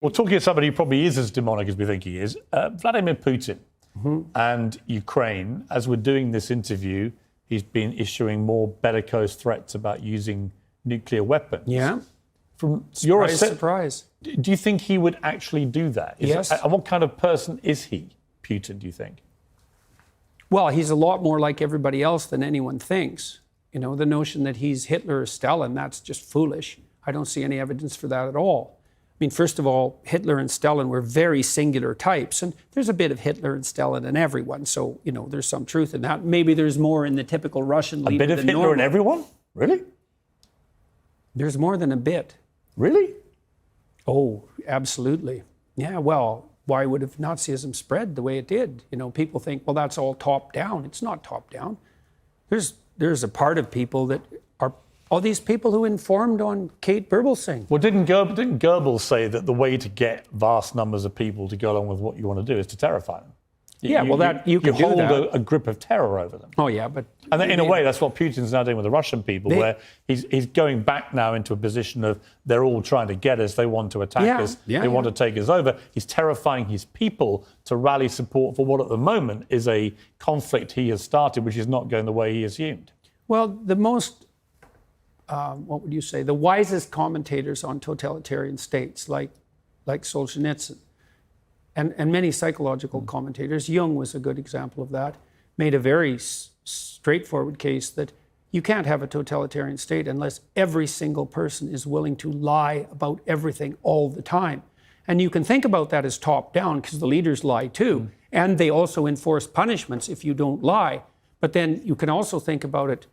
Well, talking to somebody who probably is as demonic as we think he is, Vladimir Putin and Ukraine, as we're doing this interview, he's been issuing more bellicose threats about using nuclear weapons. Yeah. From Surprise. Do you think he would actually do that? Yes. And what kind of person is he, Putin, do you think? Well, he's a lot more like everybody else than anyone thinks. You know, the notion that he's Hitler or Stalin, that's just foolish. I don't see any evidence for that at all. I mean, first of all, Hitler and Stalin were very singular types, and there's a bit of Hitler and Stalin in everyone, so, you know, there's some truth in that. Maybe there's more in the typical Russian leader than normal. A bit of Hitler normal. in everyone? Really? There's more than a bit. Really? Oh, absolutely. Yeah, well, why would have Nazism spread the way it did? You know, people think, well, that's all top down. It's not top down. There's a part of people that are all these people who informed on Kate Berbelsing. Well, didn't Goebbels say that the way to get vast numbers of people to go along with what you want to do is to terrify them? You can do that. You hold a grip of terror over them. Oh, yeah, but... And in a way, that's what Putin's now doing with the Russian people, where he's going back now into a position of they're all trying to get us, they want to attack us, they want to take us over. He's terrifying his people to rally support for what at the moment is a conflict he has started, which is not going the way he assumed. Well, the most, what would you say, the wisest commentators on totalitarian states, like Solzhenitsyn, and many psychological commentators, Jung was a good example of that, made a very straightforward case that you can't have a totalitarian state unless every single person is willing to lie about everything all the time. And you can think about that as top down because the leaders lie too. And they also enforce punishments if you don't lie. But then you can also think about it,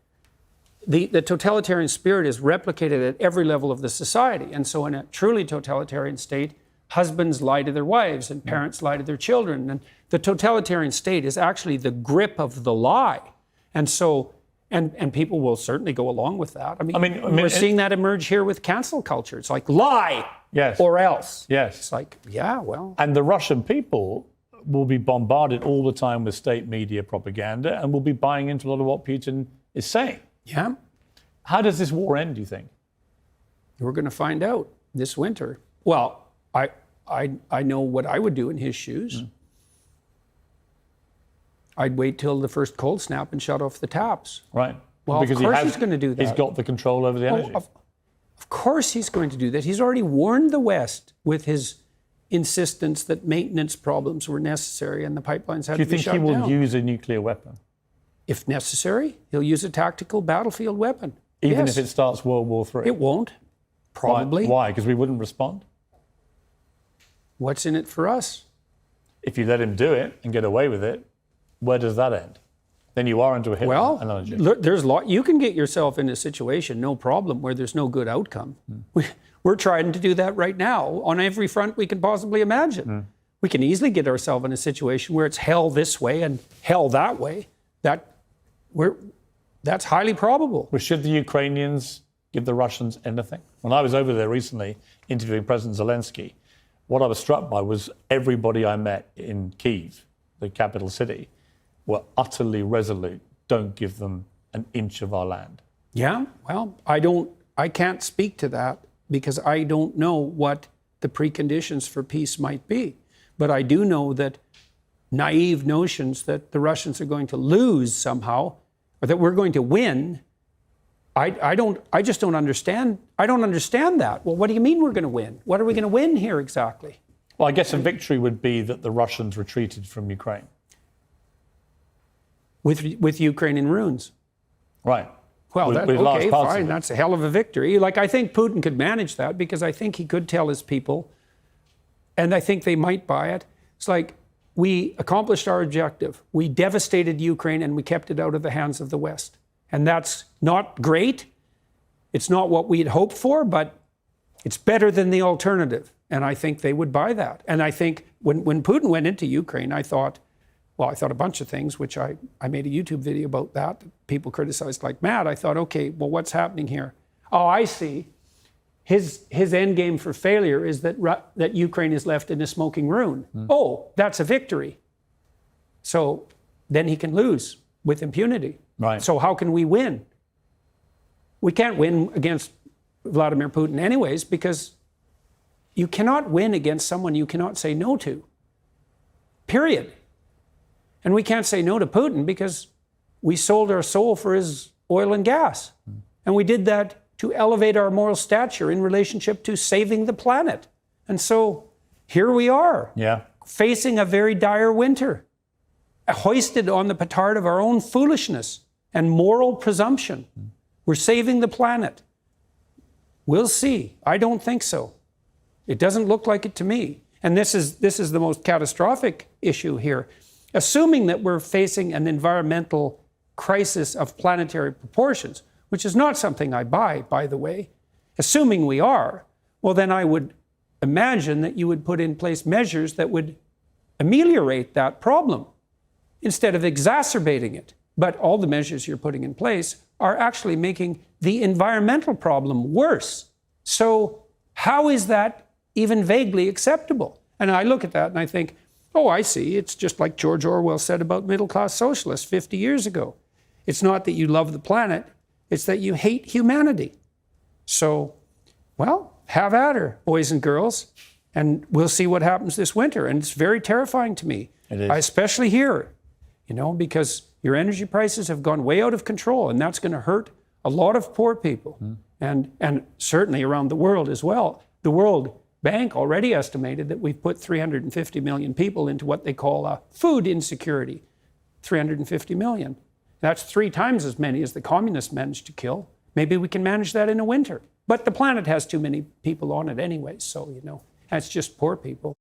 the totalitarian spirit is replicated at every level of the society. And so in a truly totalitarian state, husbands lie to their wives and parents lie to their children. And the totalitarian state is actually the grip of the lie. And so, and people will certainly go along with that. I mean we're seeing that emerge here with cancel culture. It's like, lie or else. Yes. It's like, yeah, well. And the Russian people will be bombarded all the time with state media propaganda and will be buying into a lot of what Putin is saying. Yeah. How does this war end, do you think? We're going to find out this winter. Well, I know what I would do in his shoes. I'd wait till the first cold snap and shut off the taps. Right. Well, because of course he's going to do that. He's got the control over the energy. Of course he's going to do that. He's already warned the West with his insistence that maintenance problems were necessary and the pipelines had to be shut down. Do you think he will use a nuclear weapon? If necessary, he'll use a tactical battlefield weapon. Even if it starts World War III? It won't. Probably. Why? Because we wouldn't respond? What's in it for us? If you let him do it and get away with it, where does that end? Then you are into a hit analogy. There's you can get yourself in a situation, no problem, where there's no good outcome. We're trying to do that right now on every front we can possibly imagine. We can easily get ourselves in a situation where it's hell this way and hell that way. That's highly probable. Well, should the Ukrainians give the Russians anything? When I was over there recently interviewing President Zelensky, what I was struck by was everybody I met in Kyiv, the capital city, were utterly resolute. Don't give them an inch of our land. Yeah, well, I can't speak to that because I don't know what the preconditions for peace might be. But I do know that naive notions that the Russians are going to lose somehow, or that we're going to win, I just don't understand. I don't understand that. Well, what do you mean we're going to win? What are we going to win here exactly? Well, I guess a victory would be that the Russians retreated from Ukraine. With Ukraine in ruins. Right. Well, okay, fine. That's a hell of a victory. Like, I think Putin could manage that because I think he could tell his people, and I think they might buy it. It's like, we accomplished our objective. We devastated Ukraine and we kept it out of the hands of the West. And that's not great. It's not what we had hoped for, but it's better than the alternative. And I think they would buy that. And I think when Putin went into Ukraine, I thought a bunch of things, which I made a YouTube video about that. People criticized like mad. I thought, okay, well, what's happening here? Oh, I see. His end game for failure is that Ukraine is left in a smoking ruin. Oh, that's a victory. So then he can lose with impunity. Right. So how can we win? We can't win against Vladimir Putin anyways because you cannot win against someone you cannot say no to. Period. And we can't say no to Putin because we sold our soul for his oil and gas. And we did that to elevate our moral stature in relationship to saving the planet. And so here we are, facing a very dire winter, hoisted on the petard of our own foolishness and moral presumption. We're saving the planet. We'll see. I don't think so. It doesn't look like it to me. And this is the most catastrophic issue here. Assuming that we're facing an environmental crisis of planetary proportions, which is not something I buy, by the way, assuming we are, well, then I would imagine that you would put in place measures that would ameliorate that problem instead of exacerbating it. But all the measures you're putting in place are actually making the environmental problem worse. So how is that even vaguely acceptable? And I look at that and I think, oh, I see. It's just like George Orwell said about middle-class socialists 50 years ago. It's not that you love the planet, it's that you hate humanity. So, well, have at her, boys and girls, and we'll see what happens this winter. And it's very terrifying to me. It is. I especially here, because your energy prices have gone way out of control, and that's going to hurt a lot of poor people, and certainly around the world as well. The World Bank already estimated that we've put 350 million people into what they call food insecurity. 350 million. That's 3 times as many as the communists managed to kill. Maybe we can manage that in a winter. But the planet has too many people on it anyway, so, that's just poor people.